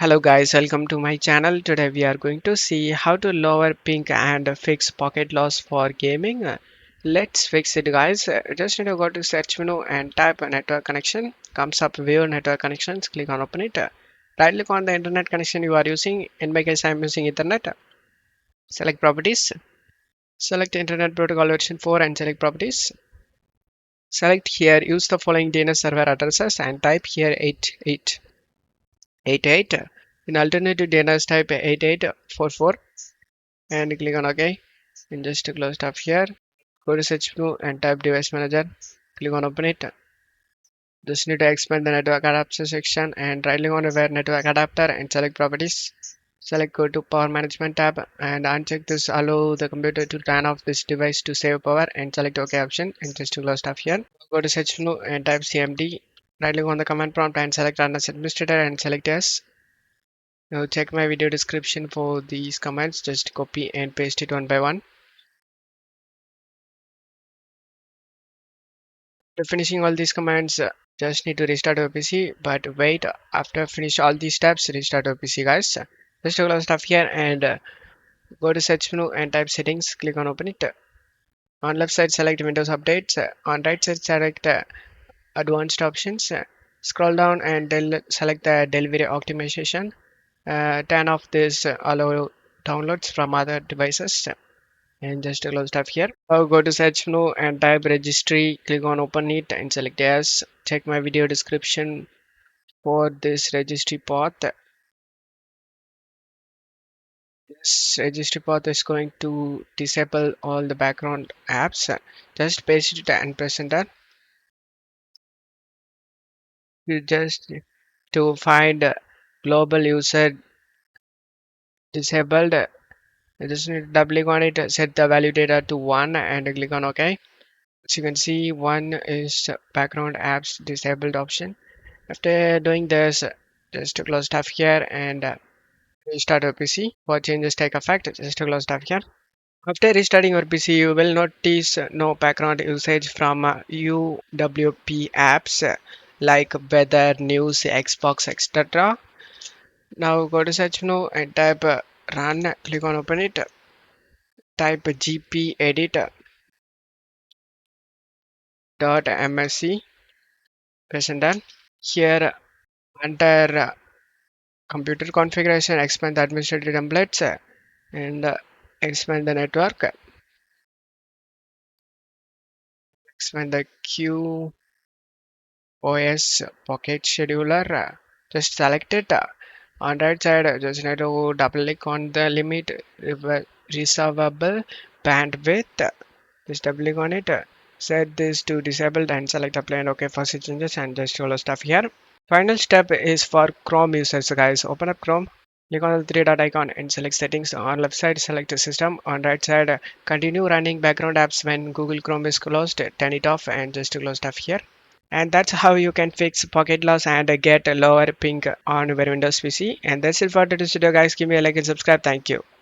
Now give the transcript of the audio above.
Hello guys, welcome to my channel. Today we are going to see how to lower ping and fix pocket loss for gaming. Let's fix it guys. Just need to go to search menu and type a network connection. Comes up view network connections, click on open it. Right click on the internet connection you are using. In my case I am using Ethernet. Select properties. Select internet protocol version 4 and select properties. Select here use the following DNS server addresses and type here 8888. In alternative DNS type 8844 and click on OK. And just to close tab here, go to search menu and type device manager. Click on open it. Just need to expand the network adapter section and right click on where network adapter and select properties. Select go to power management tab and uncheck this allow the computer to turn off this device to save power and select OK option and just to close tab here. Go to search menu and type cmd. Right click on the command prompt and select run as administrator and select yes. Now check my video description for these commands. Just copy and paste it one by one. After finishing all these commands, just need to restart your PC. But wait, after finish all these steps, restart your PC, guys. Just close stuff here and go to search menu and type settings. Click on open it. On left side, select Windows updates. On right side, select advanced options. Scroll down and select the delivery optimization. Turn off this allow downloads from other devices. And just close tab here. Now go to search menu and type registry. Click on open it and select yes. Check my video description for this registry path. This registry path is going to disable all the background apps. Just paste it and press enter. You just to find global user disabled. You just need to double click on it, set the value data to 1 and click on OK. As you can see, 1 is background apps disabled option. After doing this, just to close tab here and restart your PC. For changes take effect, just to close tab here. After restarting your PC, you will notice no background usage from UWP apps like weather, news, Xbox, etc. Now go to search menu and type run. Click on open it. Type gpedit.msc. Press enter. Here under computer configuration, expand the administrative templates and expand the network, expand the QoS pocket scheduler. Just select it. On right side, just need to double click on the limit reservable bandwidth. Just double click on it. Set this to disabled and select apply and OK for changes and just follow stuff here. Final step is for Chrome users, guys. Open up Chrome. Click on the three dot icon and select settings. On left side, select the system. On right side, continue running background apps when Google Chrome is closed. Turn it off and just to close stuff here. And that's how you can fix pocket loss and get a lower ping on your Windows PC. And that's it for today's video, guys. Give me a like and subscribe. Thank you.